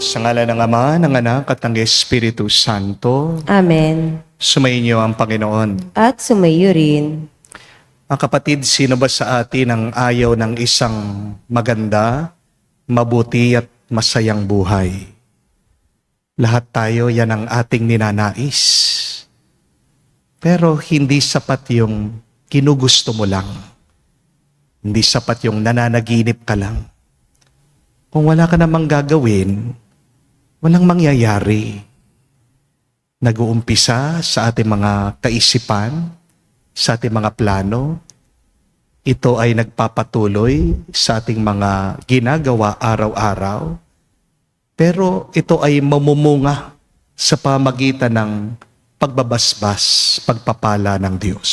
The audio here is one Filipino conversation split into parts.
Sa ngala ng Ama, ng Anak, at ng Espiritu Santo. Amen. Sumainyo ang Panginoon. At sumayo rin. Mga kapatid, sino ba sa atin ang ayaw ng isang maganda, mabuti at masayang buhay? Lahat tayo, yan ang ating ninanais. Pero hindi sapat yung kinugusto mo lang. Hindi sapat yung nananaginip ka lang. Kung wala ka namang gagawin, walang mangyayari. Nag-uumpisa sa ating mga kaisipan, sa ating mga plano. Ito ay nagpapatuloy sa ating mga ginagawa araw-araw. Pero ito ay mamumunga sa pamagitan ng pagbabasbas, pagpapala ng Diyos.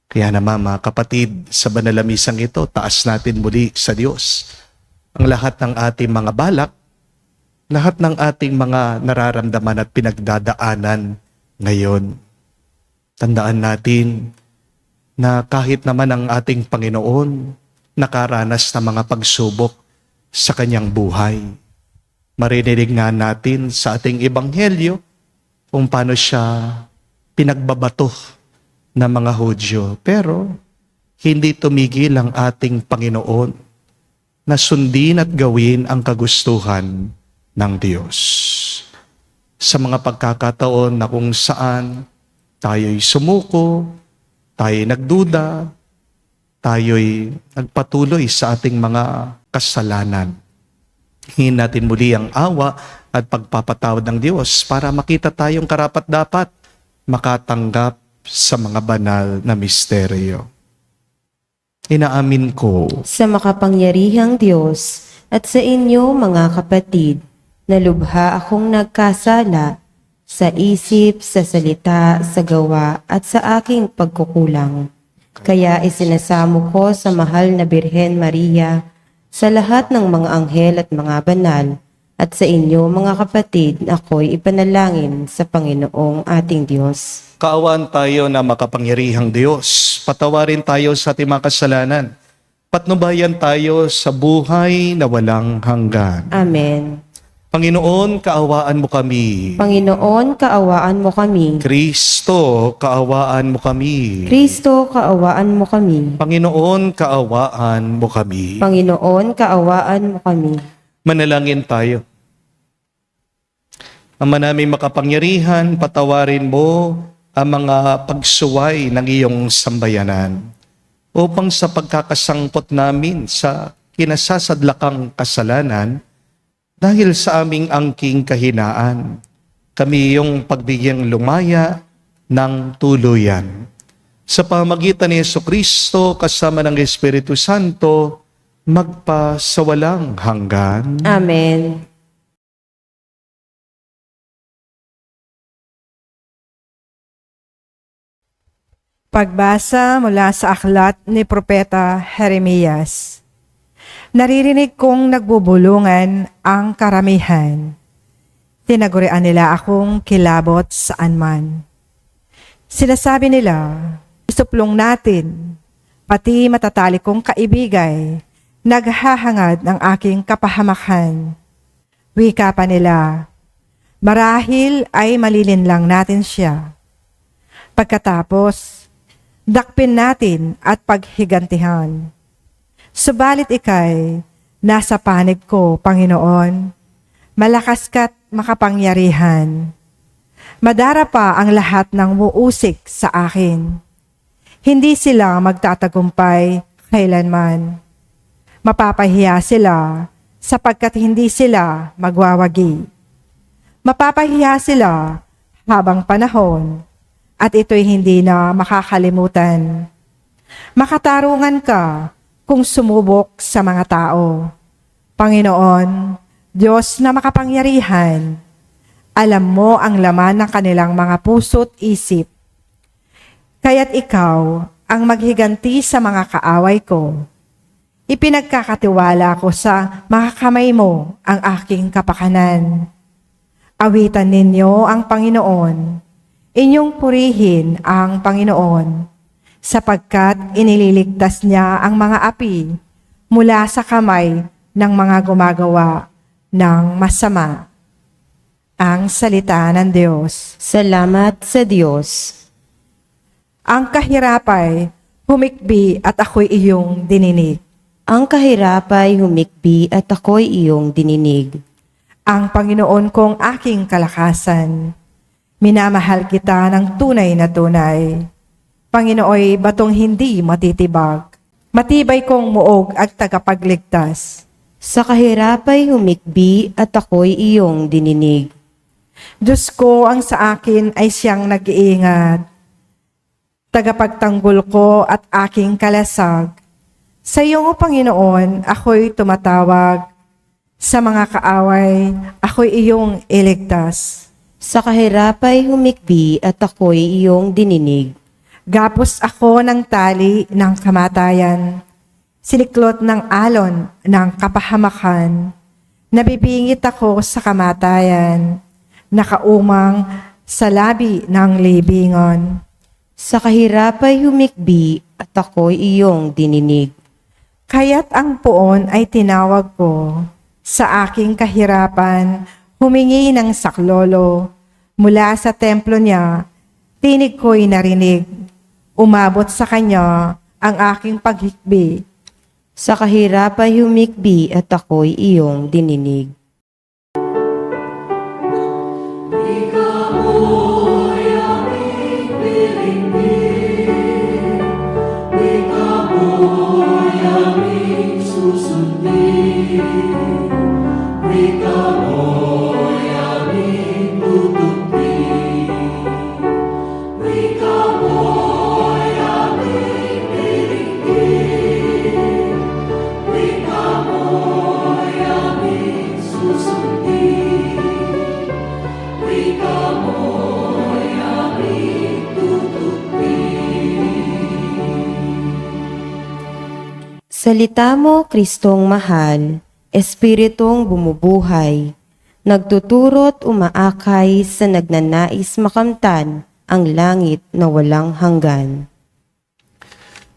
Kaya naman mga kapatid, sa banal na misang ito, taas natin muli sa Diyos ang lahat ng ating mga balak, lahat ng ating mga nararamdaman at pinagdadaanan ngayon. Tandaan natin na kahit naman ang ating Panginoon nakaranas ng mga pagsubok sa kanyang buhay. Maririnig nga natin sa ating ebanghelyo kung paano siya pinagbabato ng mga Hudyo. Pero hindi tumigil ang ating Panginoon na sundin at gawin ang kagustuhan ng Diyos. Sa mga pagkakataon na kung saan tayo'y sumuko, tayo'y nagduda, tayo'y nagpatuloy sa ating mga kasalanan. Hingin natin muli ang awa at pagpapatawad ng Diyos para makita tayong karapat-dapat makatanggap sa mga banal na misteryo. Inaamin ko Sa makapangyarihang Diyos at sa inyo mga kapatid, na lubha akong nagkasala sa isip, sa salita, sa gawa at sa aking pagkukulang. Kaya isinasamo ko sa mahal na Birhen Maria, sa lahat ng mga anghel at mga banal, at sa inyo mga kapatid, ako'y ipanalangin sa Panginoong ating Diyos. kaawaan tayo na makapangyarihang Diyos. Patawarin tayo sa ating mga kasalanan. Patnubayan tayo sa buhay na walang hanggan. Amen. Panginoon, kaawaan mo kami. Panginoon, kaawaan mo kami. Kristo, kaawaan mo kami. Kristo, kaawaan mo kami. Panginoon, kaawaan mo kami. Panginoon, kaawaan mo kami. Manalangin tayo. Ama naming makapangyarihan, patawarin mo ang mga pagsuway ng iyong sambayanan upang sa pagkakasangkot namin sa kinasasadlakang kasalanan dahil sa aming angking kahinaan, kami iyong pagbigyang lumaya ng tuluyan. Sa pamagitan ni Jesucristo kasama ng Espiritu Santo, magpa sa walang hanggan. Amen. Pagbasa mula sa aklat ni Propeta Jeremias. Naririnig kong nagbubulungan ang karamihan. Tinagurian nila akong kilabot saan man. Sinasabi nila, isuplong natin, pati matatalik kong kaibigay, naghahangad ng aking kapahamakan. Wika pa nila, marahil ay malilin lang natin siya. Pagkatapos, dakpin natin at paghigantihan. Subalit ikay, nasa panig ko, Panginoon, malakas ka't makapangyarihan. Madara pa ang lahat ng muusik sa akin. Hindi sila magtatagumpay kailanman. Mapapahiya sila sapagkat hindi sila magwawagi. Mapapahiya sila habang panahon at ito'y hindi na makakalimutan. Makatarungan ka kung sumubok sa mga tao. Panginoon, Diyos na makapangyarihan, alam mo ang laman ng kanilang mga puso't isip. Kaya't ikaw ang maghiganti sa mga kaaway ko. Ipinagkakatiwala ko sa mga kamay mo ang aking kapakanan. Awitan ninyo ang Panginoon. Inyong purihin ang Panginoon, sapagkat inililigtas niya ang mga api mula sa kamay ng mga gumagawa ng masama. Ang salita ng Diyos. Salamat sa Diyos. Ang kahirapay, humikbi at ako'y iyong dininig. Ang kahirapay humikbi at ako'y iyong dininig. Ang Panginoon kong aking kalakasan. Minamahal kita ng tunay na tunay. Panginooy batong hindi matitibag. Matibay kong muog at tagapagligtas. Sa kahirapay humikbi at ako'y iyong dininig. Diyos ko ang sa akin ay siyang nag-iingat. Tagapagtanggol ko at aking kalasag. Sa iyo, O Panginoon, ako'y tumatawag. Sa mga kaaway, ako'y iyong iligtas. Sa kahirapay humikbi at ako'y iyong dininig. Gapos ako ng tali ng kamatayan. Siniklot ng alon ng kapahamakan. Nabibingit ako sa kamatayan. Nakaumang sa labi ng libingon. Sa kahirapay humikbi at ako'y iyong dininig. Kaya't ang puon ay tinawag ko. Sa aking kahirapan, humingi ng saklolo. Mula sa templo niya, tinig ko'y narinig. Umabot sa kanya ang aking paghikbi. Sa kahirapay humikbi at ako'y iyong dininig. Salita mo, Kristong mahal, Espiritong bumubuhay, nagtuturo't umaakay sa nagnanais makamtan ang langit na walang hanggan.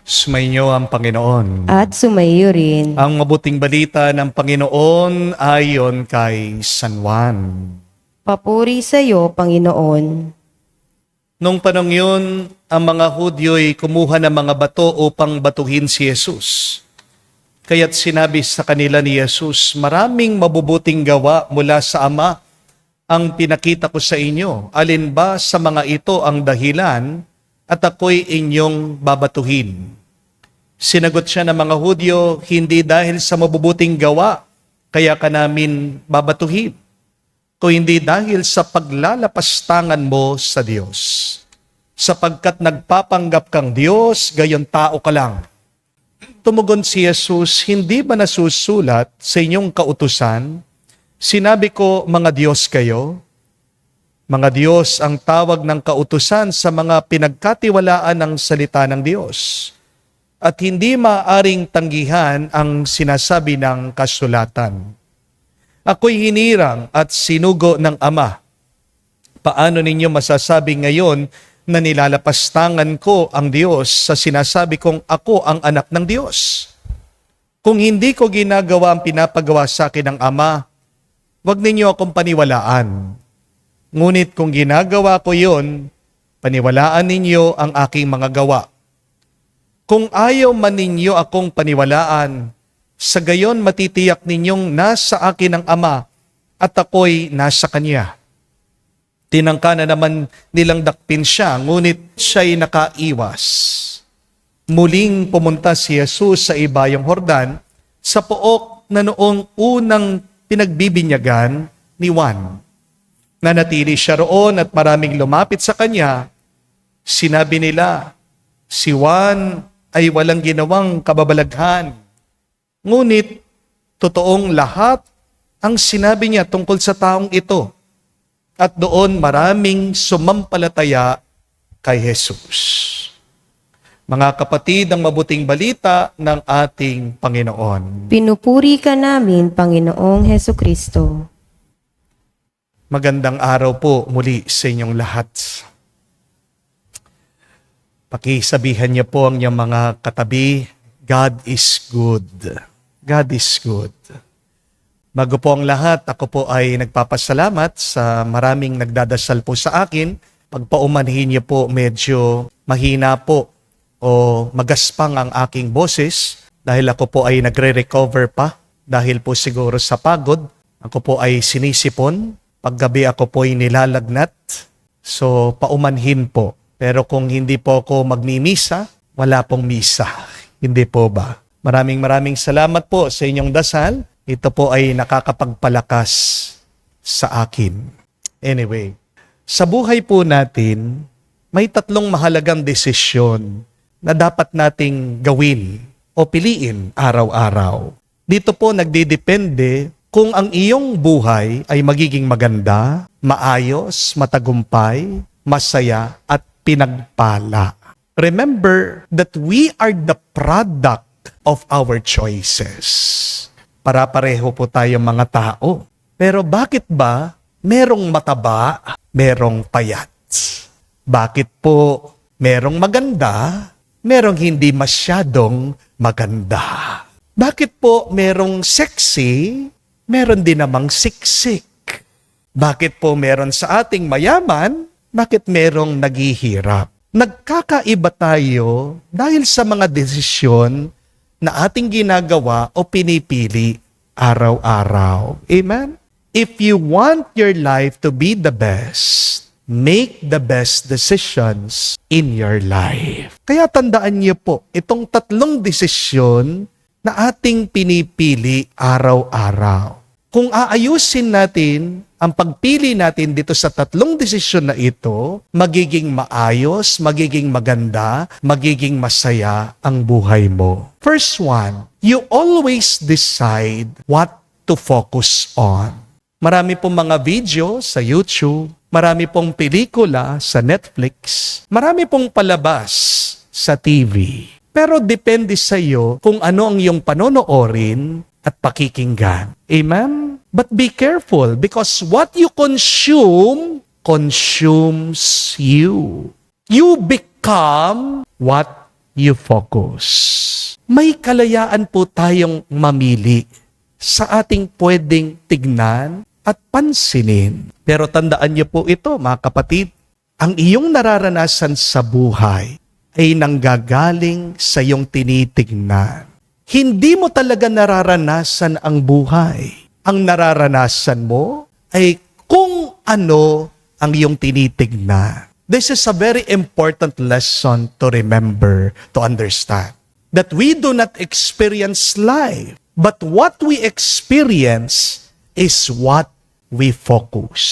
Sumainyo ang Panginoon. At sumaiyo rin. Ang mabuting balita ng Panginoon ayon kay San Juan. Papuri sa iyo, Panginoon. Nung panong yun, ang mga Hudyo'y kumuha ng mga bato upang batuhin si Jesus. Kaya't sinabi sa kanila ni Jesus, maraming mabubuting gawa mula sa Ama ang pinakita ko sa inyo. Alin ba sa mga ito ang dahilan at ako'y inyong babatuhin? Sinagot siya ng mga Hudyo, hindi dahil sa mabubuting gawa, kaya ka namin babatuhin, kung hindi dahil sa paglalapastangan mo sa Diyos. Sapagkat nagpapanggap kang Diyos, gayon tao ka lang. Tumugon si Jesus, hindi ba nasusulat sa inyong kautusan? Sinabi ko, mga Diyos kayo. Mga Diyos ang tawag ng kautusan sa mga pinagkatiwalaan ng salita ng Diyos. At hindi maaring tanggihan ang sinasabi ng kasulatan. Ako'y hinirang at sinugo ng Ama. Paano ninyo masasabi ngayon na nilalapastangan ko ang Diyos sa sinasabi kong ako ang anak ng Diyos? Kung hindi ko ginagawa ang pinapagawa sa akin ng Ama, wag ninyo akong paniwalaan. Ngunit kung ginagawa ko yon, paniwalaan ninyo ang aking mga gawa. Kung ayaw man ninyo akong paniwalaan, sa gayon matitiyak ninyong nasa akin ang Ama at ako'y nasa Kanya. Tinangka na naman nilang dakpin siya, ngunit siya'y nakaiwas. Muling pumunta si Jesus sa ibayong Hordan, sa pook na noong unang pinagbibinyagan ni Juan. Nanatili siya roon at maraming lumapit sa kanya. Sinabi nila, si Juan ay walang ginawang kababalaghan. Ngunit, totoong lahat ang sinabi niya tungkol sa taong ito. At doon maraming sumampalataya kay Jesus. Mga kapatid, ang mabuting balita ng ating Panginoon. Pinupuri ka namin, Panginoong Heso Kristo. Magandang araw po muli sa inyong lahat. Pakisabihan niyo po ang inyong mga katabi, God is good. God is good. Bago po ang lahat, ako po ay nagpapasalamat sa maraming nagdadasal po sa akin. Pagpaumanhin niyo po, medyo mahina po o magaspang ang aking boses dahil ako po ay nagre-recover pa dahil po siguro sa pagod. Ako po ay sinisipon. Paggabi ako po ay nilalagnat. So, paumanhin po. Pero kung hindi po ako magmimisa, wala pong misa. Hindi po ba? Maraming salamat po sa inyong dasal. Ito po ay nakakapagpalakas sa akin. Anyway, sa buhay po natin, may tatlong mahalagang desisyon na dapat nating gawin o piliin araw-araw. Dito po nagdidepende kung ang iyong buhay ay magiging maganda, maayos, matagumpay, masaya, at pinagpala. Remember that we are the product of our choices. Para-pareho po tayong mga tao. Pero bakit ba merong mataba, merong payat? Bakit po merong maganda, merong hindi masyadong maganda? Bakit po merong sexy, meron din namang siksik? Bakit po meron sa ating mayaman, bakit merong naghihirap? Nagkakaiba tayo dahil sa mga desisyon na ating ginagawa o pinipili araw-araw. Amen? If you want your life to be the best, make the best decisions in your life. Kaya tandaan niyo po, itong tatlong desisyon na ating pinipili araw-araw. Kung aayusin natin ang pagpili natin dito sa tatlong desisyon na ito, magiging maayos, magiging maganda, magiging masaya ang buhay mo. First one, you always decide what to focus on. Marami pong mga video sa YouTube, marami pong pelikula sa Netflix, marami pong palabas sa TV. Pero depende sa iyo kung ano ang iyong panonoorin at pakikinggan. Amen? But be careful because what you consume consumes you. You become what you focus. May kalayaan po tayong mamili sa ating pwedeng tignan at pansinin. Pero tandaan niyo po ito, mga kapatid, ang iyong nararanasan sa buhay ay nanggagaling sa iyong tinitignan. Hindi mo talaga nararanasan ang buhay. Ang nararanasan mo ay kung ano ang iyong tinitignan. This is a very important lesson to remember, to understand. That we do not experience life, but what we experience is what we focus.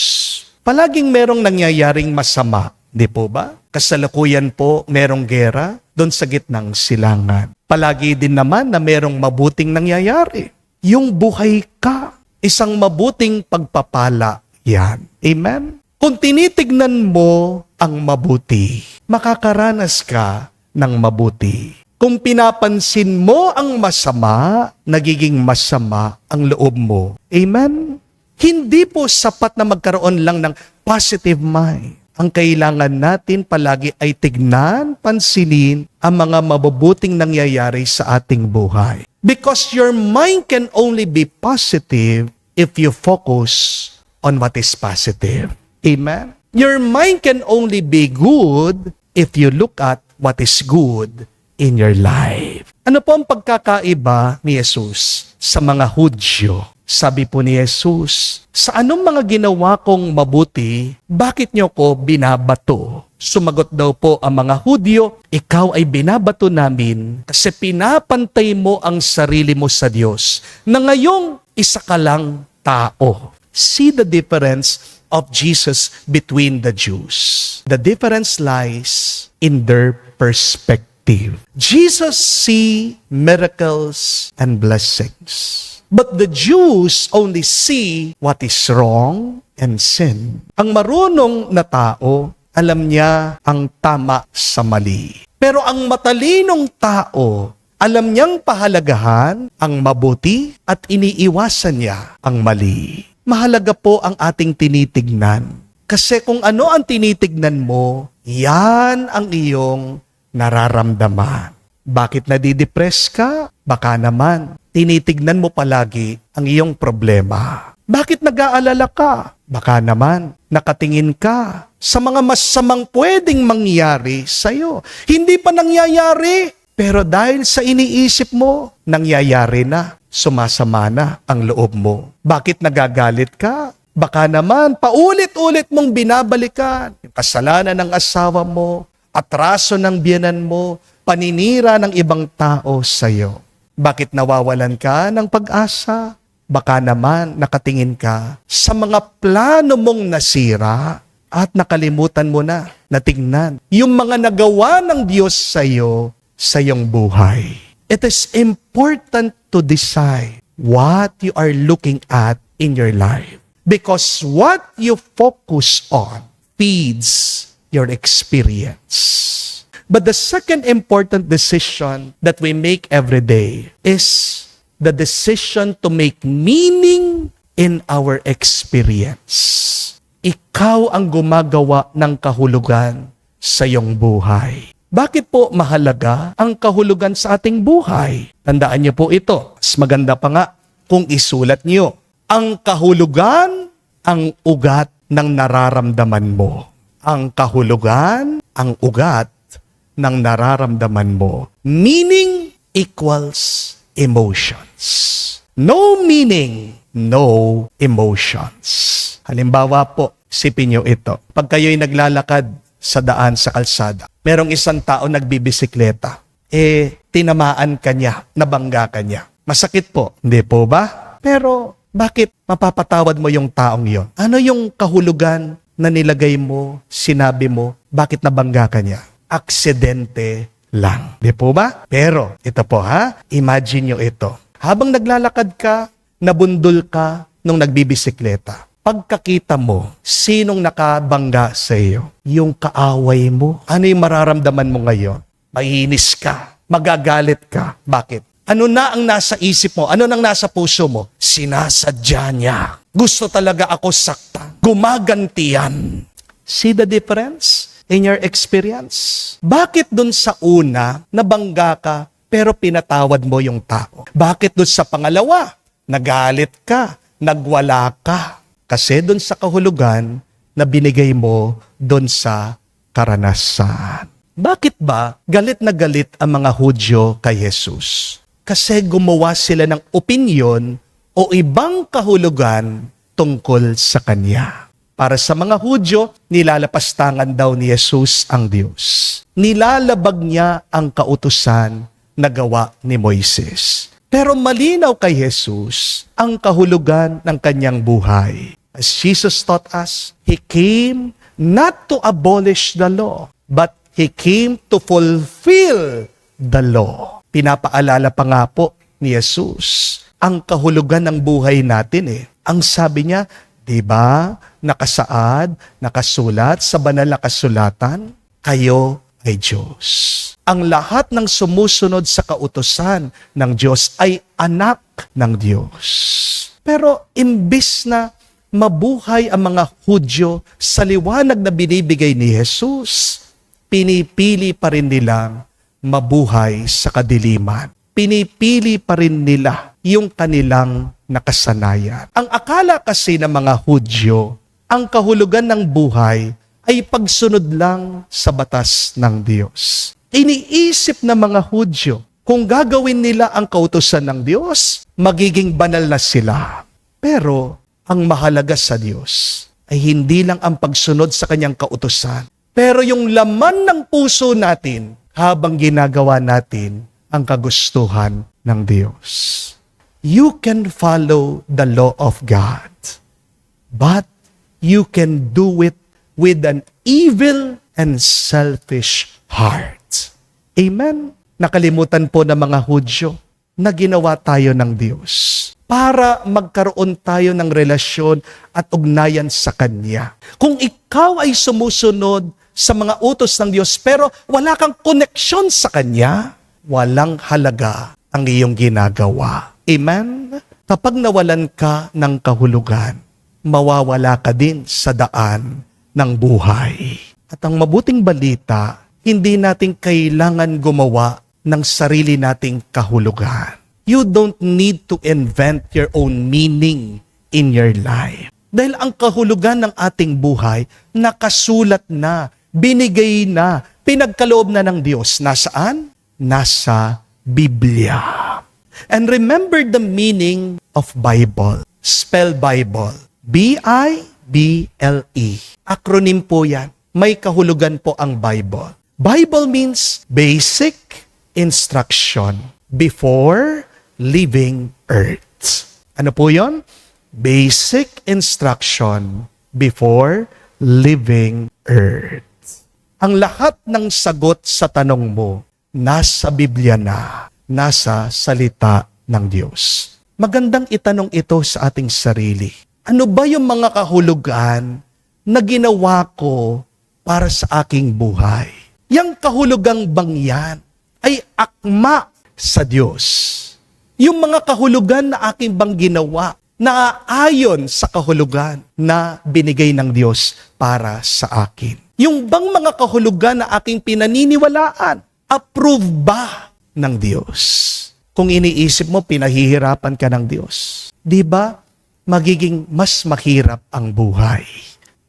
Palaging merong nangyayaring masama, di po ba? Kasalukuyan po merong gera doon sa gitnang silangan. Palagi din naman na merong mabuting nangyayari. Yung buhay ka, isang mabuting pagpapala yan. Amen? Kung tinitignan mo ang mabuti, makakaranas ka ng mabuti. Kung pinapansin mo ang masama, nagiging masama ang loob mo. Amen? Hindi po sapat na magkaroon lang ng positive mind. Ang kailangan natin palagi ay tignan, pansinin ang mga mabubuting nangyayari sa ating buhay. Because your mind can only be positive if you focus on what is positive. Amen? Your mind can only be good if you look at what is good in your life. Ano po ang pagkakaiba ni Jesus sa mga Hudyo? Sabi po ni Jesus, sa anong mga ginawa kong mabuti, bakit niyo ko binabato? Sumagot daw po ang mga Hudyo, ikaw ay binabato namin kasi pinapantay mo ang sarili mo sa Diyos na ngayong isa ka lang tao. See the difference of Jesus between the Jews. The difference lies in their perspective. Jesus see miracles and blessings. But the Jews only see what is wrong and sin. Ang marunong na tao, alam niya ang tama sa mali. Pero ang matalinong tao, alam niyang pahalagahan ang mabuti at iniiwasan niya ang mali. Mahalaga po ang ating tinitignan. Kasi kung ano ang tinitignan mo, yan ang iyong nararamdaman. Bakit nadidepress ka? Baka naman, tinitignan mo palagi ang iyong problema. Bakit nag-aalala ka? Baka naman, nakatingin ka sa mga masamang pwedeng mangyari sa'yo. Hindi pa nangyayari, pero dahil sa iniisip mo, nangyayari na, sumasama na ang loob mo. Bakit nagagalit ka? Baka naman, paulit-ulit mong binabalikan yung kasalanan ng asawa mo, atraso ng biyenan mo, paninira ng ibang tao sa'yo. Bakit nawawalan ka ng pag-asa? Baka naman nakatingin ka sa mga plano mong nasira at nakalimutan mo na tingnan yung mga nagawa ng Diyos sa'yo sa iyong buhay. It is important to decide what you are looking at in your life. Because what you focus on feeds your experience. But the second important decision that we make every day is the decision to make meaning in our experience. Ikaw ang gumagawa ng kahulugan sa iyong buhay. Bakit po mahalaga ang kahulugan sa ating buhay? Tandaan niyo po ito. Mas maganda pa nga kung isulat niyo. Ang kahulugan, ang ugat ng nararamdaman mo. Ang kahulugan, ang ugat ng nararamdaman mo. Meaning equals emotions. No meaning, no emotions. Halimbawa po, sipin nyo ito. Pag kayo'y naglalakad sa daan sa kalsada, merong isang tao nagbibisikleta. Tinamaan ka niya, nabangga ka niya. Masakit po, hindi po ba? Pero bakit mapapatawad mo yung taong yon? Ano yung kahulugan na nilagay mo, sinabi mo, bakit nabangga ka niya? Aksidente lang. Di po ba? Pero, ito po ha, imagine nyo ito. Habang naglalakad ka, nabundol ka nung nagbibisikleta. Pagkakita mo, sinong nakabangga sa iyo? Yung kaaway mo. Ano yung mararamdaman mo ngayon? Maiinis ka. Magagalit ka. Bakit? Ano na ang nasa isip mo? Ano nang nasa puso mo? Sinasadya niya. Gusto talaga ako saktan. Gumagantiyan. See the difference in your experience? Bakit dun sa una, nabangga ka, pero pinatawad mo yung tao? Bakit dun sa pangalawa, nagalit ka, nagwala ka? Kasi dun sa kahulugan na binigay mo dun sa karanasan. Bakit ba galit na galit ang mga Hudyo kay Jesus? Kasi gumawa sila ng opinyon o ibang kahulugan tungkol sa Kanya. Para sa mga Hudyo, nilalapastangan daw ni Jesus ang Diyos. Nilalabag niya ang kautusan na gawa ni Moises. Pero malinaw kay Jesus ang kahulugan ng kanyang buhay. As Jesus taught us, He came not to abolish the law, but He came to fulfill the law. Pinapaalala pa nga po ni Jesus ang kahulugan ng buhay natin. Ang sabi niya, di ba, nakasaad, nakasulat sa banal na kasulatan, kayo ay Diyos. Ang lahat ng sumusunod sa kautusan ng Diyos ay anak ng Diyos. Pero imbis na mabuhay ang mga Hudyo sa liwanag na binibigay ni Jesus, pinipili pa rin nilang mabuhay sa kadiliman. Pinipili pa rin nila yung kanilang nakasanayan. Ang akala kasi ng mga Hudyo, ang kahulugan ng buhay ay pagsunod lang sa batas ng Diyos. Iniisip ng mga Hudyo, Kung gagawin nila ang kautusan ng Diyos, magiging banal na sila. Pero ang mahalaga sa Diyos ay hindi lang ang pagsunod sa kanyang kautusan, pero yung laman ng puso natin habang ginagawa natin ang kagustuhan ng Diyos. You can follow the law of God, but you can do it with an evil and selfish heart. Amen? Nakalimutan po ng mga Hudyo na ginawa tayo ng Diyos para magkaroon tayo ng relasyon at ugnayan sa Kanya. Kung ikaw ay sumusunod sa mga utos ng Diyos pero wala kang koneksyon sa Kanya, walang halaga ang iyong ginagawa. Amen? Kapag nawalan ka ng kahulugan, mawawala ka din sa daan ng buhay. At ang mabuting balita, hindi natin kailangan gumawa ng sarili nating kahulugan. You don't need to invent your own meaning in your life. Dahil ang kahulugan ng ating buhay, nakasulat na, binigay na, pinagkaloob na ng Diyos. Nasaan? Nasa Biblia. And remember the meaning of Bible. Spell Bible. B-I-B-L-E. Acronym po yan. May kahulugan po ang Bible. Bible means basic instruction before leaving earth. Ano po yon? Basic instruction before leaving earth. Ang lahat ng sagot sa tanong mo, nasa Biblia na, nasa salita ng Diyos. Magandang itanong ito sa ating sarili. Ano ba yung mga kahulugan na ginawa ko para sa aking buhay? Yang kahulugang bang yan ay akma sa Diyos. Yung mga kahulugan na aking bang ginawa na ayon sa kahulugan na binigay ng Diyos para sa akin. Yung bang mga kahulugan na aking pinaniniwalaan, approve ba ng Diyos? Kung iniisip mo, pinahihirapan ka ng Diyos. Di ba? Magiging mas mahirap ang buhay.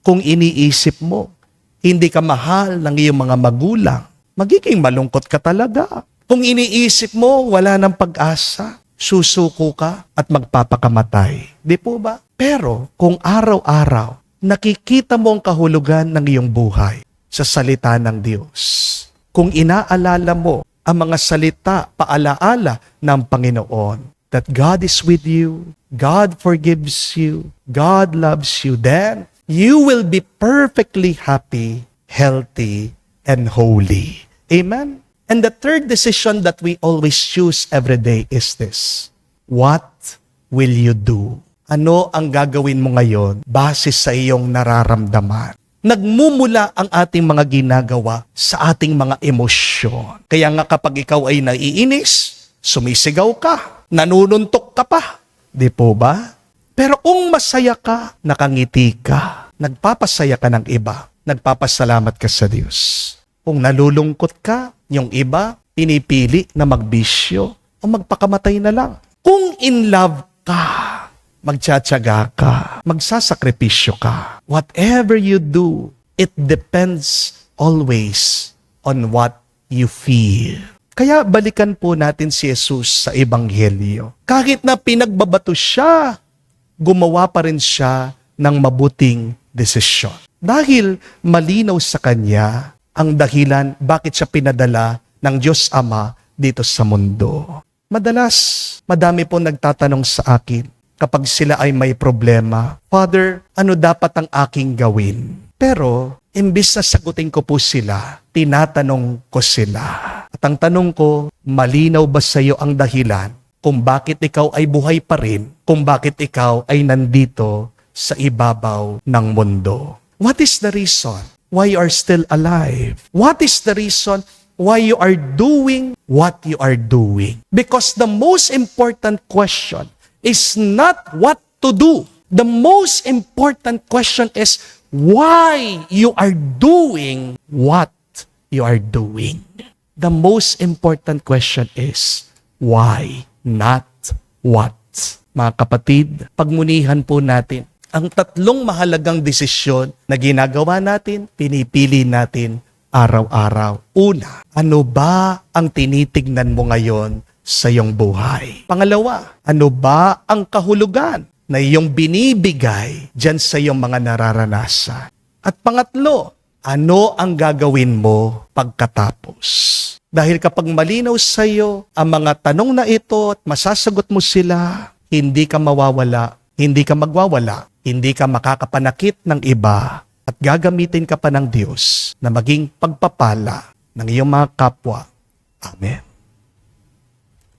Kung iniisip mo, hindi ka mahal ng iyong mga magulang, magiging malungkot ka talaga. Kung iniisip mo, wala ng pag-asa, susuko ka at magpapakamatay. Di po ba? Pero kung araw-araw, nakikita mo ang kahulugan ng iyong buhay sa salita ng Diyos. Kung inaalala mo ang mga salita, paalaala ng Panginoon, that God is with you, God forgives you, God loves you, then you will be perfectly happy, healthy, and holy. Amen? And the third decision that we always choose every day is this. What will you do? Ano ang gagawin mo ngayon base sa iyong nararamdaman? Nagmumula ang ating mga ginagawa sa ating mga emosyon. Kaya nga kapag ikaw ay naiinis, sumisigaw ka, nanununtok ka pa. Di po ba? Pero kung masaya ka, nakangiti ka, nagpapasaya ka ng iba, nagpapasalamat ka sa Diyos. Kung nalulungkot ka, yung iba, pinipili na magbisyo o magpakamatay na lang. Kung in love ka, magtsatsaga ka, magsasakripisyo ka. Whatever you do, it depends always on what you feel. Kaya balikan po natin si Jesus sa Ebanghelyo. Kahit na pinagbabato siya, gumawa pa rin siya ng mabuting desisyon. Dahil malinaw sa kanya ang dahilan bakit siya pinadala ng Diyos Ama dito sa mundo. Madalas, madami po nagtatanong sa akin kapag sila ay may problema, Father, ano dapat ang aking gawin? Pero, imbis na sagutin ko po sila, tinatanong ko sila. At ang tanong ko, malinaw ba sa iyo ang dahilan kung bakit ikaw ay buhay pa rin, kung bakit ikaw ay nandito sa ibabaw ng mundo? What is the reason why you are still alive? What is the reason why you are doing what you are doing? Because the most important question is not what to do. The most important question is why you are doing what you are doing. The most important question is why, not what. Mga kapatid, pagmunihan po natin ang tatlong mahalagang desisyon na ginagawa natin, pinipili natin araw-araw. Una, ano ba ang tinitignan mo ngayon sa iyong buhay? Pangalawa, ano ba ang kahulugan na iyong binibigay dyan sa iyong mga nararanasan? At pangatlo, ano ang gagawin mo pagkatapos? Dahil kapag malinaw sa iyo ang mga tanong na ito at masasagot mo sila, hindi ka mawawala, hindi ka magwawala, hindi ka makakapanakit ng iba at gagamitin ka pa ng Diyos na maging pagpapala ng iyong mga kapwa. Amen.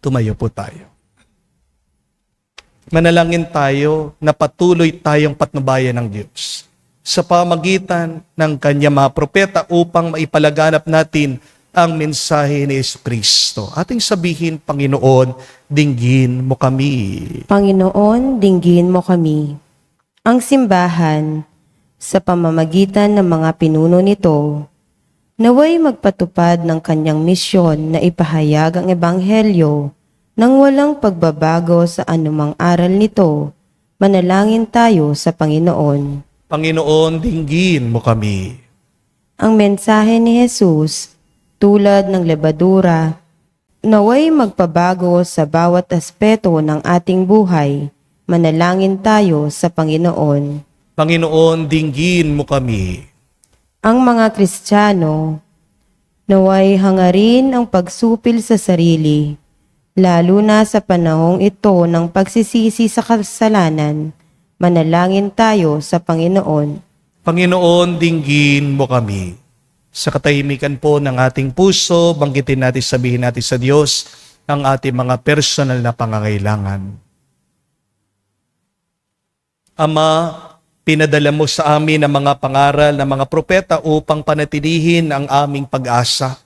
Tumayo po tayo. Manalangin tayo na patuloy tayong patnubayan ng Diyos sa pamagitan ng Kanyang mga propeta upang maipalaganap natin ang mensahe ni Jesucristo. Ating sabihin, Panginoon, dinggin mo kami. Panginoon, dinggin mo kami. Ang simbahan, sa pamamagitan ng mga pinuno nito, naway magpatupad ng kanyang misyon na ipahayag ang Ebanghelyo nang walang pagbabago sa anumang aral nito. Manalangin tayo sa Panginoon. Panginoon, dinggin mo kami. Ang mensahe ni Jesus, tulad ng lebadura, naway magpabago sa bawat aspeto ng ating buhay. Manalangin tayo sa Panginoon. Panginoon, dinggin mo kami. Ang mga Kristiyano, naway hangarin ang pagsupil sa sarili, lalo na sa panahong ito ng pagsisisi sa kasalanan. Manalangin tayo sa Panginoon. Panginoon, dinggin mo kami. Sa katahimikan po ng ating puso, banggitin natin, sabihin natin sa Diyos ang ating mga personal na pangangailangan. Ama, pinadala mo sa amin ang mga pangaral ng mga propeta upang panatilihin ang aming pag-asa.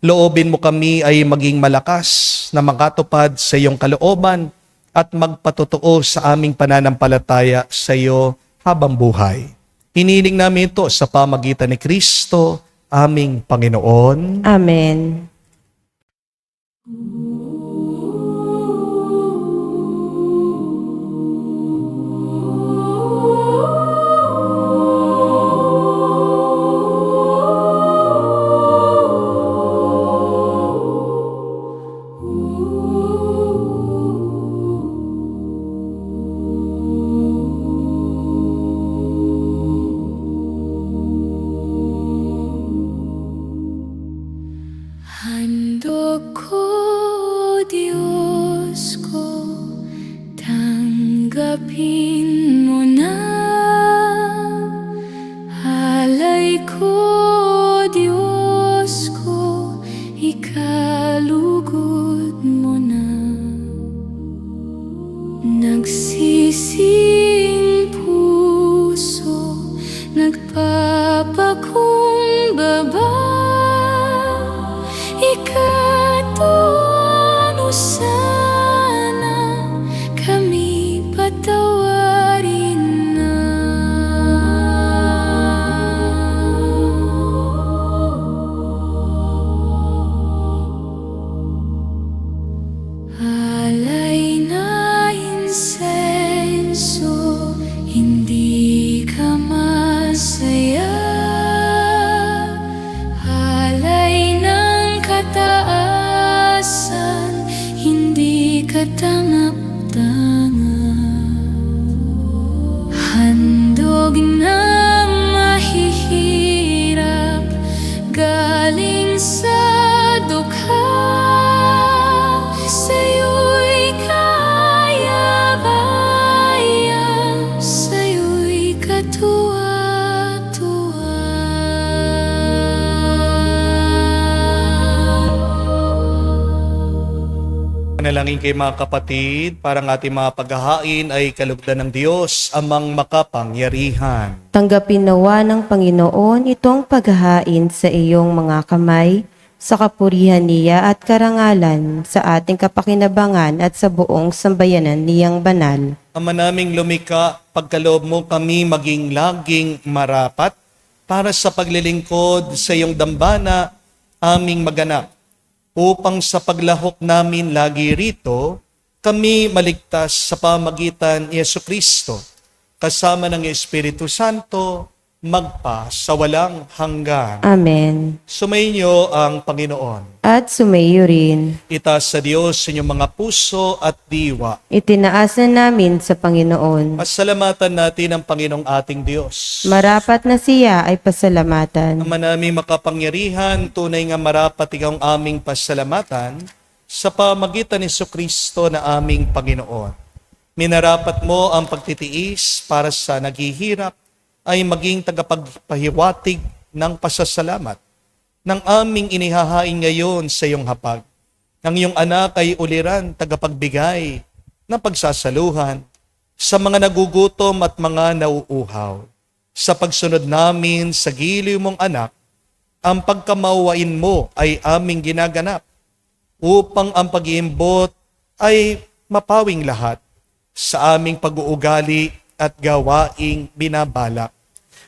Loobin mo kami ay maging malakas na makatupad sa iyong kalooban at magpatotoo sa aming pananampalataya sa iyo habang buhay. Hiniling namin ito sa pamagitan ni Kristo, aming Panginoon. Amen. Handog ko, Diyos ko, tanggapin mo na. Alay ko, Diyos ko, ikalugod mo na. Nagsising puso, nagpapakumbaba. Ikatuano sana kami patawarin na. Alay na insenso, hindi ka masaya. Taasan, hindi ka tangap-tangap. Handog na mahihirap, galing sa dukha. Sa'yo'y kaya-kaya, sa'yo'y katuwa-tuwa. Manalangin kay mga kapatid, parang ating mga paghahain ay kalugdan ng Diyos, amang makapangyarihan. Tanggapin nawa ng Panginoon itong paghahain sa iyong mga kamay, sa kapurihan niya at karangalan, sa ating kapakinabangan at sa buong sambayanan niyang banal. Ama naming lumika, pagkaloob mo kami maging laging marapat para sa paglilingkod sa iyong dambana aming maganap. Upang sa paglahok namin lagi rito, kami maligtas sa pamagitan ni Jesucristo, kasama ng Espiritu Santo, magpa sa walang hanggan. Amen. Sumainyo ang Panginoon. At sumayo rin. Itaas sa Diyos inyong mga puso at diwa. Itinaasan namin sa Panginoon. Pasalamatan natin ang Panginoong ating Diyos. Marapat na siya ay pasalamatan. Ama naming makapangyarihan, tunay nga marapat ikaw ang aming pasalamatan sa pamagitan ni Jesucristo na aming Panginoon. Minarapat mo ang pagtitiis para sa naghihirap ay maging tagapagpahiwatig ng pasasalamat ng aming inihahain ngayon sa iyong hapag. Ang iyong anak ay uliran tagapagbigay ng pagsasaluhan sa mga nagugutom at mga nauuhaw. Sa pagsunod namin sa giliw mong anak, ang pagkamauwain mo ay aming ginaganap upang ang pag-iimbot ay mapawing lahat sa aming pag-uugali at gawaing binabalak.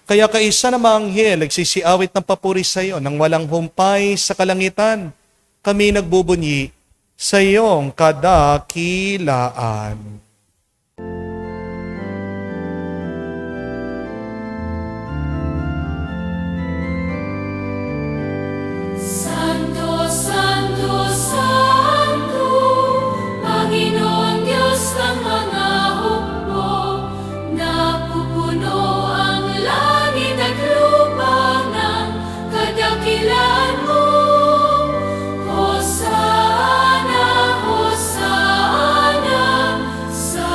Kaya kaisa na mga anghel nagsisiawit ng papuri sa iyo nang walang humpay sa kalangitan. Kami nagbubunyi sa iyong kadakilaan. Santo, Santo, Santo, Panginoon Diyos ng mga hukbo, napupuno ang langit at lupa ng kadakilaan mo. Hosana, Hosana, sa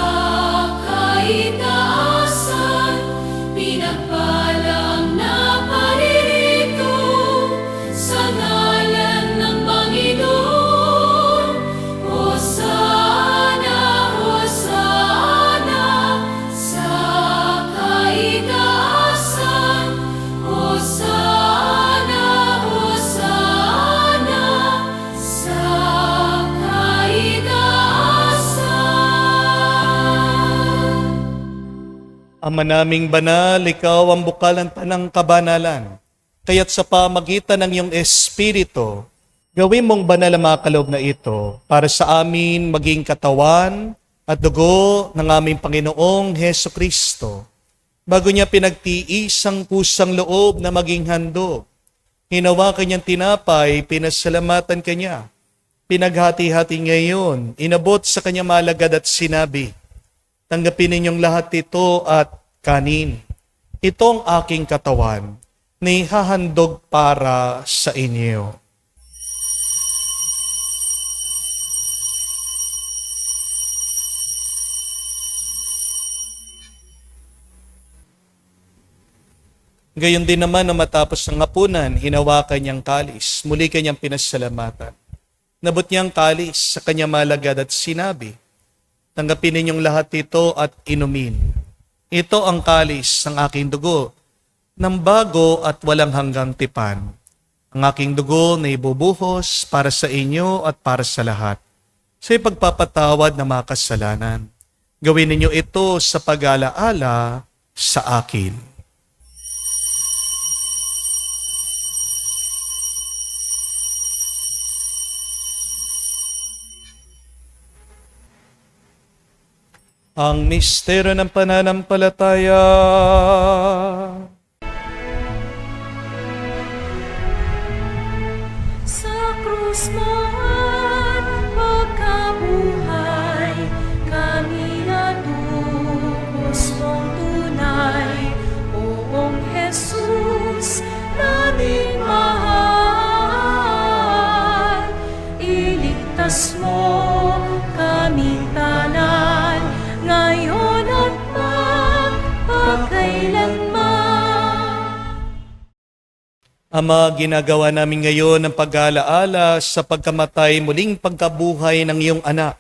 kaitaasan, pinagpalang na paririto sa ngalan ng Panginoon. Hosana, Hosana, sa kaitaasan. Hosana, Hosana, sa kaitaasan. Ama naming banal, ikaw ang bukalan ng kabanalan. Kaya't sa pamagitan ng iyong Espiritu, gawin mong banal ang mga kaloob na ito para sa amin maging katawan at dugo ng aming Panginoong Heso Kristo. Bago niya pinagtiis ang pusang loob na maging handog, hinawakan niyang tinapay, pinasalamatan kanya. Pinaghati-hati ngayon, inabot sa kanya malagad at sinabi, tanggapin ninyong lahat ito at kanin. Ito ang aking katawan na ihahandog para sa inyo. Gayon din naman na matapos ng hapunan, hinawakan niyang kalis, muli kanyang pinasalamatan. Nabot niyang kalis sa kanyang malagad at sinabi, tanggapin ninyong lahat ito at inumin. Ito ang kalis ng aking dugo, ng bago at walang hanggang tipan. Ang aking dugo na ibubuhos para sa inyo at para sa lahat, sa ipagpapatawad ng mga kasalanan. Gawin ninyo ito sa pag-alaala sa akin. Ang misteryo ng pananampalataya. Sa krus mo at pagkabuhay, kami natubos mong tunay. Poong Jesus, naming mahal, iligtas mo kaming tanan, ngayon at magpakailanman. Ama, ginagawa namin ngayon ang pag-aalaala sa pagkamatay muling pagkabuhay ng iyong anak.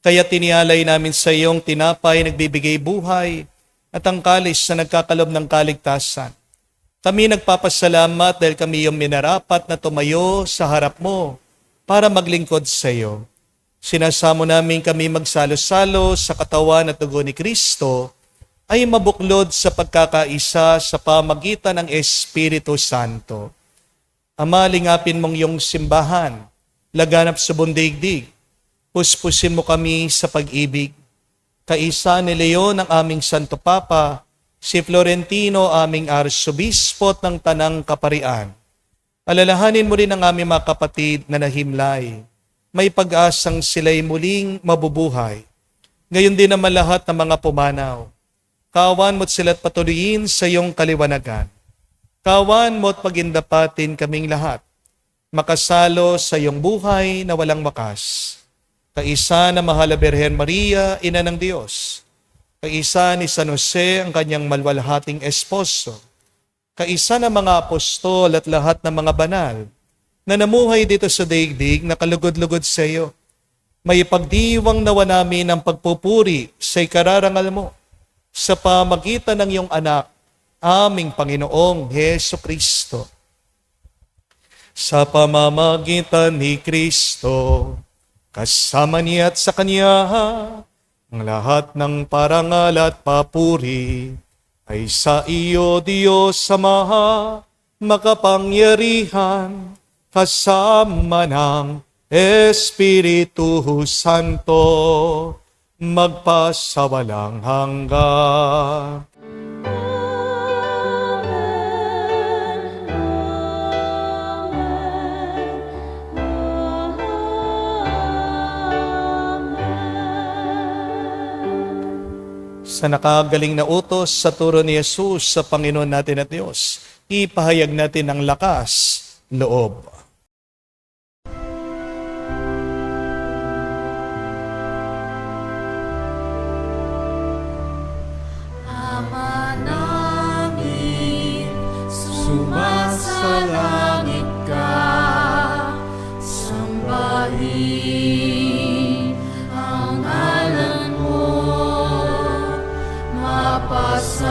Kaya tinialay namin sa iyong tinapay nagbibigay buhay at ang kalis na nagkakalob ng kaligtasan. Kami nagpapasalamat dahil kami iyong minarapat na tumayo sa harap mo para maglingkod sa iyo. Sinasamo namin kami magsalo-salo sa katawan at dugo ni Kristo ay mabuklod sa pagkakaisa sa pamagitan ng Espiritu Santo. Ama, lingapin mong iyong simbahan, laganap sa bundigdig, puspusin mo kami sa pag-ibig. Kaisa ni Leon ang aming Santo Papa, si Florentino, aming arsobispo ng Tanang Kaparian. Alalahanin mo rin ang aming mga kapatid na nahimlay. May pag-asang sila'y muling mabubuhay. Ngayon din naman lahat ng mga pumanaw. Kawan mo't sila't patuloyin sa iyong kaliwanagan. Kawan mo't pagindapatin kaming lahat. Makasalo sa iyong buhay na walang wakas. Kaisa na mahal na Birhen Maria, Ina ng Diyos. Kaisa ni San Jose, ang kanyang malwalhating esposo. Kaisa na mga apostol at lahat ng mga banal na namuhay dito sa daigdig na kalugod-lugod sa iyo. May ipagdiwang nawa namin ang pagpupuri sa ikararangal mo sa pamagitan ng iyong anak, aming Panginoong Heso Kristo. Sa pamamagitan ni Kristo, kasama niya at sa Kanya, ang lahat ng parangal at papuri ay sa iyo, Diyos Ama, makapangyarihan, kasama ng Espiritu Santo, magpasawalang hanggan. Sa nakagaling na utos sa turo ni Jesus sa Panginoon natin at Diyos, ipahayag natin ang lakas, loob. Ama namin, sumasalangit ka, sambahin ang ngalan mo, mapasa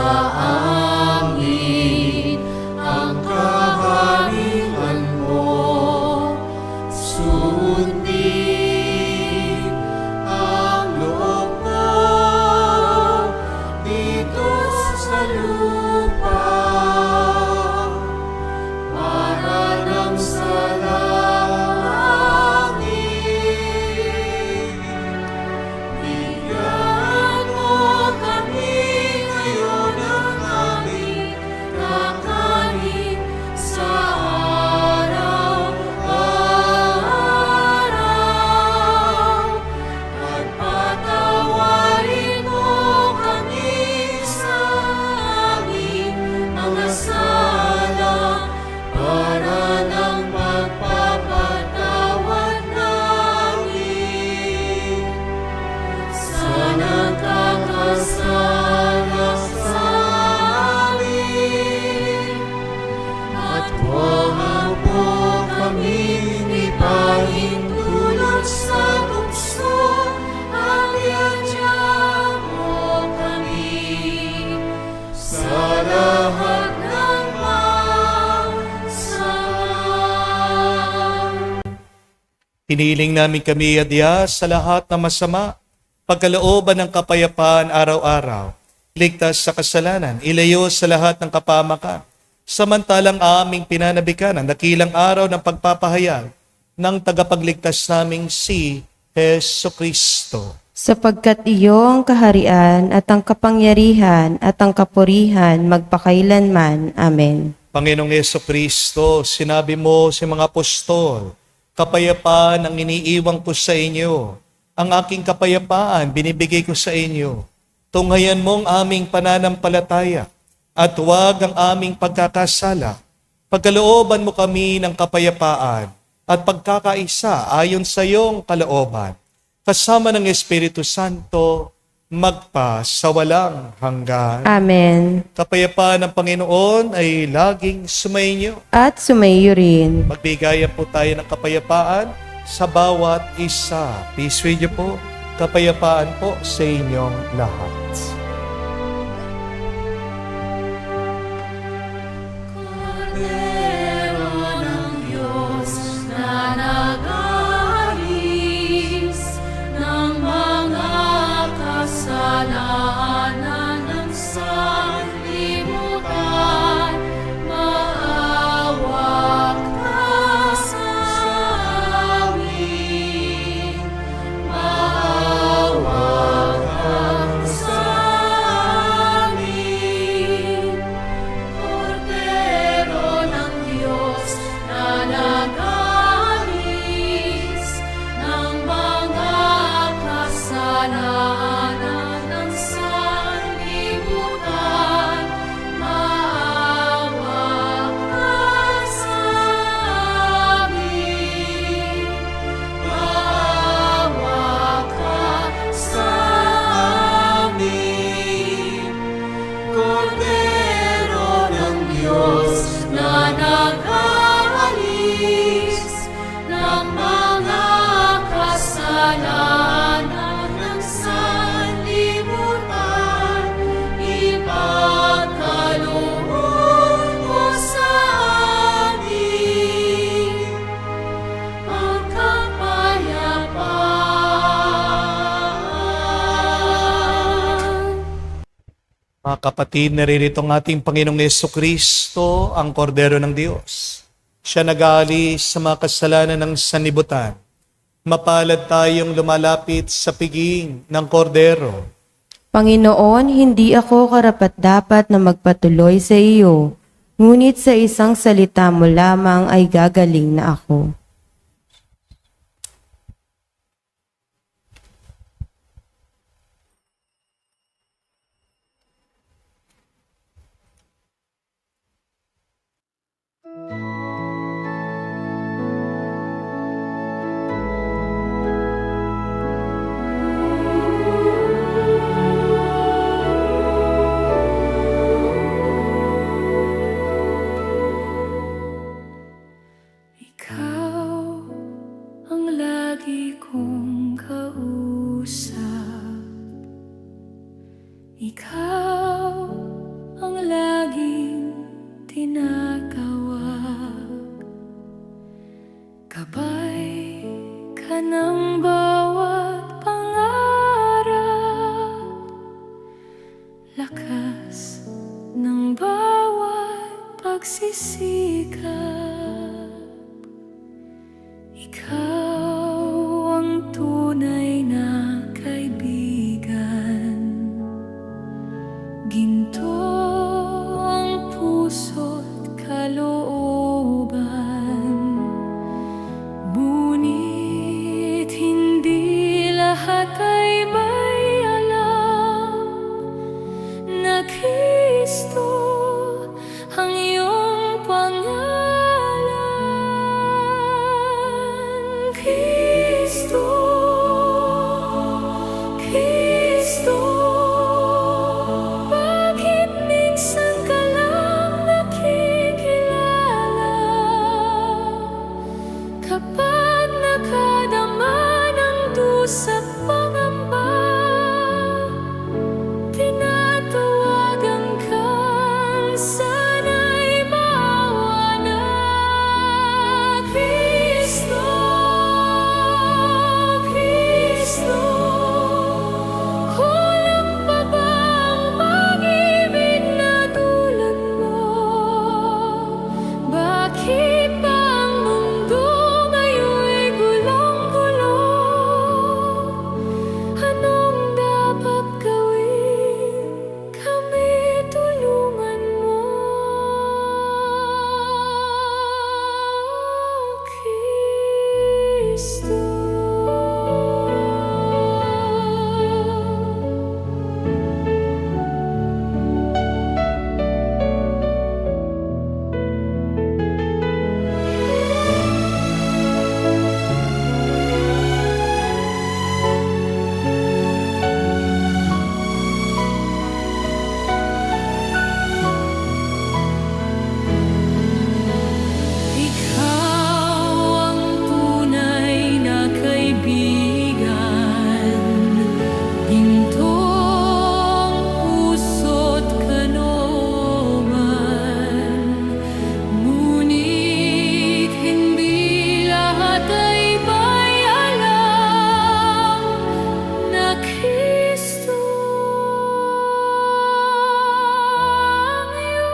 amin ang kaharian mo, sundin ang loob mo dito sa lupa para nang sa langit. Bigyan mo kami ngayon ng aming kakanin sa araw-araw at patawarin mo kami sa aming mga sala para ng pagpapatawad namin sa nagkakasala sa amin. At huwag mo kaming ipahintulot sa tukso, at iadya mo kami sa lahat ng masama. Hiniling namin kami, Adya, sa lahat ng masama, pagkalooban ng kapayapaan araw-araw, ligtas sa kasalanan, ilayo sa lahat ng kapamakan, samantalang aming pinanabikan ang dakilang araw ng pagpapahayag ng tagapagligtas naming si Heso Kristo. Sapagkat iyo ang kaharian at ang kapangyarihan at ang kapurihan magpakailanman. Amen. Panginoong Heso Kristo, sinabi mo sa mga apostol, kapayapaan ang iniiwang ko sa inyo. Ang aking kapayapaan binibigay ko sa inyo. Tunghayan mong aming pananampalataya at huwag ang aming pagkakasala. Pagkalooban mo kami ng kapayapaan at pagkakaisa ayon sa iyong kalooban. Kasama ng Espiritu Santo, magpa sa walang hanggan. Amen. Kapayapaan ng Panginoon ay laging sumainyo. At sumayo rin. Magbigayan po tayo ng kapayapaan sa bawat isa. Peace with you po. Kapayapaan po sa inyong lahat. Kordero ng Diyos na nag-aalis ng mga kasalanan ng sanlibutan, maawa ka sa amin, maawa ka sa Mga kapatid, naririto ang ating Panginoong Kristo, ang kordero ng Diyos. Siya nag-aalis sa mga kasalanan ng sanlibutan. Mapalad tayong lumalapit sa piging ng kordero. Panginoon, hindi ako karapat-dapat na magpatuloy sa iyo, ngunit sa isang salita mo lamang ay gagaling na ako. Ikaw ang lagi kong kausap. Ikaw ang laging tinatawag. Gabay ka ng bawat pangarap. Lakas ng bawat pagsisikap. Ikaw ang tunay na kaibigan. Ginto ang puso't kalooban. Ngunit hindi lahat ay may alam na Kristo ang iyong pangalan. Kristo, Kristo, bakit minsan ka lang nakikilala? Kapag nakadama ng dusa at pangamba, tinatawagan kang sana'y maawa na. Kristo, Kristo, kulang pa ba ang pag-ibig na tulad mo? Bakit ba ang mundo ngayon'y gulong-gulo? Anong dapat gawin? Kami tulungan mo, Kristo. Ikaw ang tunay na kaibigan. Gintong puso't kalooban. Ngunit hindi lahat ay may alam na Kristo ang iyong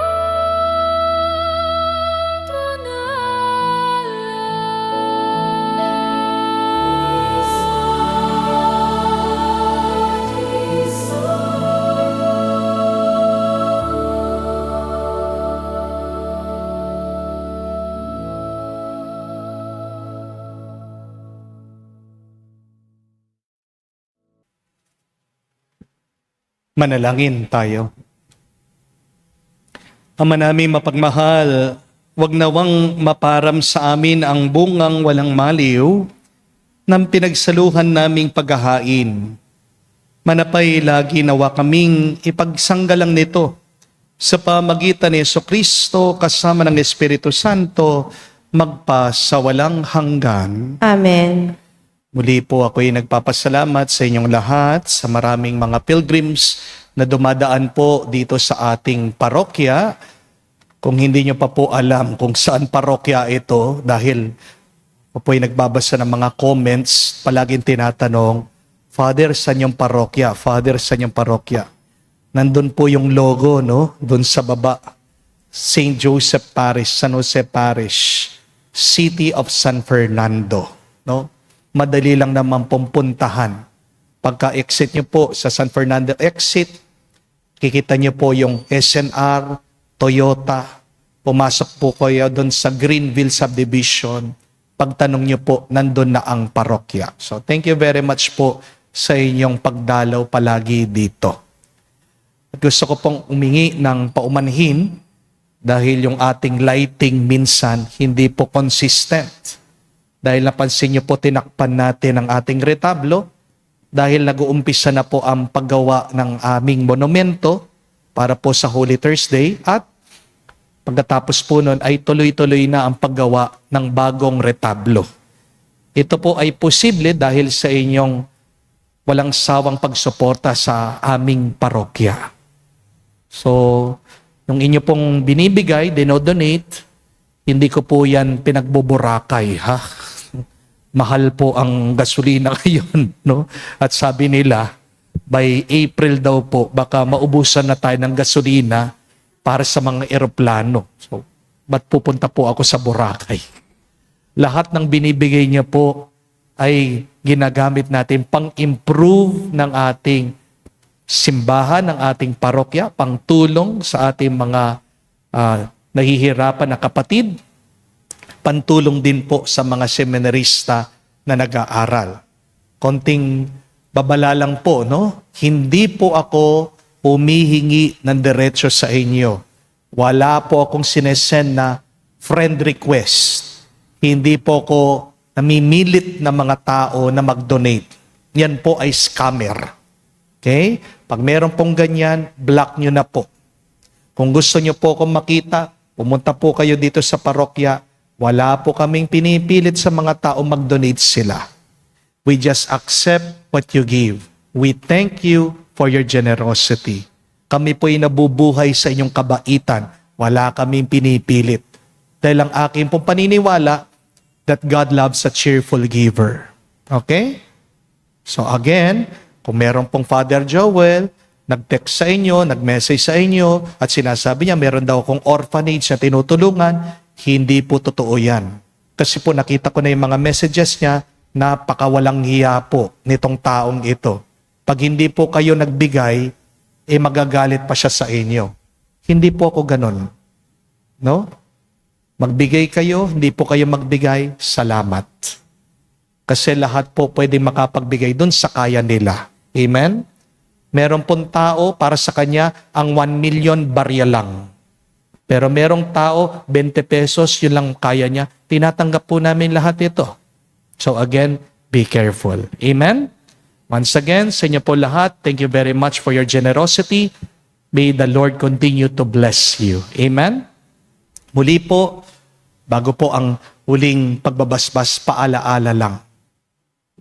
Manalangin tayo. Ama namin mapagmahal, wag nawang maparam sa amin ang bungang walang maliw ng pinagsaluhan naming paghahain. Manapay lagi nawa kaming ipagsanggalang nito sa pamagitan ni Jesucristo kasama ng Espiritu Santo magpa sa walang hanggan. Amen. Muli po ako'y nagpapasalamat sa inyong lahat, sa maraming mga pilgrims na dumadaan po dito sa ating parokya. Kung hindi nyo pa po alam kung saan parokya ito, dahil ako po'y nagbabasa ng mga comments, palaging tinatanong, Father, saan yung parokya? Father, saan yung parokya? Nandun po yung logo, no? Doon sa baba. St. Joseph Parish, San Jose Parish, City of San Fernando, no? Madali lang naman pumpuntahan. Pagka-exit nyo po sa San Fernando exit, kikita nyo po yung SNR, Toyota. Pumasok po kayo doon sa Greenville Subdivision. Pagtanong nyo po, nandun na ang parokya. So thank you very much po sa inyong pagdalaw palagi dito. At gusto ko pong umingi ng paumanhin dahil yung ating lighting minsan hindi po consistent. Dahil napansin nyo po, tinakpan natin ang ating retablo dahil nag-uumpisa na po ang paggawa ng aming monumento para po sa Holy Thursday at pagkatapos po nun ay tuloy-tuloy na ang paggawa ng bagong retablo. Ito po ay posible dahil sa inyong walang sawang pagsuporta sa aming parokya. So, yung inyo pong binibigay, dinodonate, hindi ko po yan pinagbuburakay, ha? Mahal po ang gasolina ngayon, no? At sabi nila, by April daw po, baka maubusan na tayo ng gasolina para sa mga eroplano. So, ba't pupunta po ako sa Boracay? Lahat ng binibigay niya po ay ginagamit natin pang-improve ng ating simbahan, ng ating parokya, pangtulong sa ating mga nahihirapan na kapatid, pantulong din po sa mga seminarista na nag-aaral. Konting babala lang po, no? Hindi po ako humihingi ng diretso sa inyo. Wala po akong sinesend na friend request. Hindi po ako namimilit na mga tao na mag-donate. Yan po ay scammer. Okay? Pag meron pong ganyan, block nyo na po. Kung gusto nyo po akong makita, pumunta po kayo dito sa parokya. Wala po kaming pinipilit sa mga tao mag-donate sila. We just accept what you give. We thank you for your generosity. Kami po'y nabubuhay sa inyong kabaitan. Wala kaming pinipilit. Dahil ang aking pong paniniwala that God loves a cheerful giver. Okay? So again, kung meron pong Father Joel, nag-text sa inyo, nag-message sa inyo, at sinasabi niya meron daw akong orphanage na tinutulungan, hindi po totoo yan. Kasi po nakita ko na yung mga messages niya, napakawalang hiya po nitong taong ito. Pag hindi po kayo nagbigay, magagalit pa siya sa inyo. Hindi po ako ganun. No? Magbigay kayo, hindi po kayo magbigay, salamat. Kasi lahat po pwedeng makapagbigay dun sa kaya nila. Amen? Meron pong tao, para sa kanya, ang 1 million barya lang. Pero merong tao, 20 pesos, yun lang kaya niya. Tinatanggap po namin lahat ito. So again, be careful. Amen? Once again, sa inyo po lahat, thank you very much for your generosity. May the Lord continue to bless you. Amen? Muli po, bago po ang huling pagbabasbas, paalaala lang.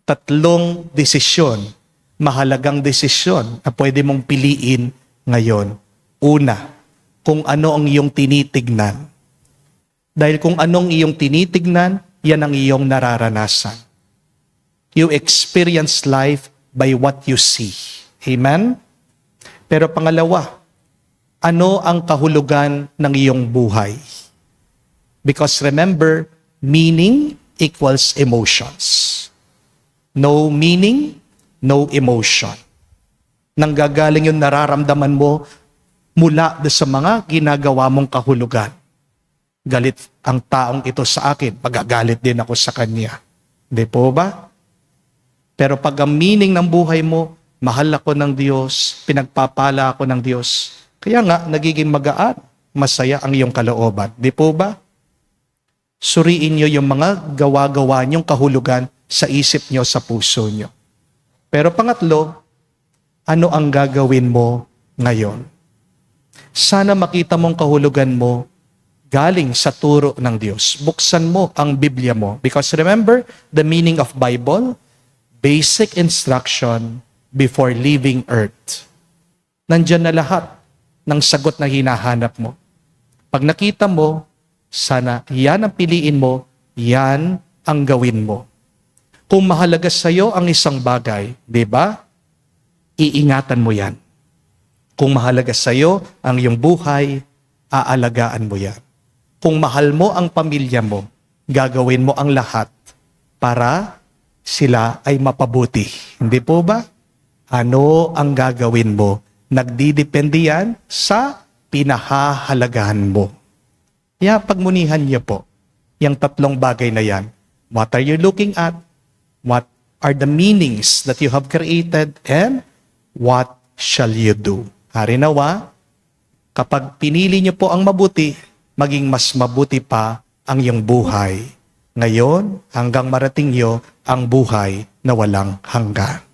3 desisyon, mahalagang desisyon na pwede mong piliin ngayon. Una, kung ano ang iyong tinitignan. Dahil kung anong iyong tinitignan, yan ang iyong nararanasan. You experience life by what you see. Amen? Pero pangalawa, ano ang kahulugan ng iyong buhay? Because remember, meaning equals emotions. No meaning, no emotion. Nanggagaling yung nararamdaman mo mula sa mga ginagawa mong kahulugan. Galit ang taong ito sa akin, magagalit din ako sa kanya. Hindi po ba? Pero pag ang meaning ng buhay mo, mahal ako ng Diyos, pinagpapala ako ng Diyos, kaya nga nagiging magaan, masaya ang iyong kalooban. Di po ba? Suriin niyo yung mga gawa-gawa niyong kahulugan sa isip niyo, sa puso niyo. Pero pangatlo, ano ang gagawin mo ngayon? Sana makita mong kahulugan mo galing sa turo ng Diyos. Buksan mo ang Biblia mo. Because remember, the meaning of Bible, basic instruction before leaving earth. Nandyan na lahat ng sagot na hinahanap mo. Pag nakita mo, sana yan ang piliin mo, yan ang gawin mo. Kung mahalaga sa iyo ang isang bagay, di ba? Iingatan mo yan. Kung mahalaga sa iyo ang iyong buhay, aalagaan mo yan. Kung mahal mo ang pamilya mo, gagawin mo ang lahat para sila ay mapabuti. Hindi po ba? Ano ang gagawin mo? Nagdidepende yan sa pinahahalagahan mo. Kaya pagmunihan niyo po, yung tatlong bagay na yan. What are you looking at? What are the meanings that you have created? And what shall you do? Hari nawa, kapag pinili niyo po ang mabuti, maging mas mabuti pa ang iyong buhay. Ngayon, hanggang marating niyo ang buhay na walang hanggan.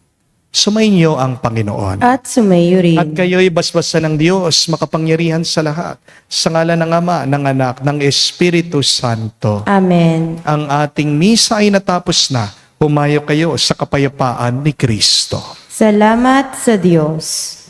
Sumainyo ang Panginoon. At sumayo rin. At kayo'y basbasan ng Diyos, makapangyarihan sa lahat. Sa ngalan ng Ama, ng Anak, ng Espiritu Santo. Amen. Ang ating misa ay natapos na. Humayo kayo sa kapayapaan ni Kristo. Salamat sa Diyos.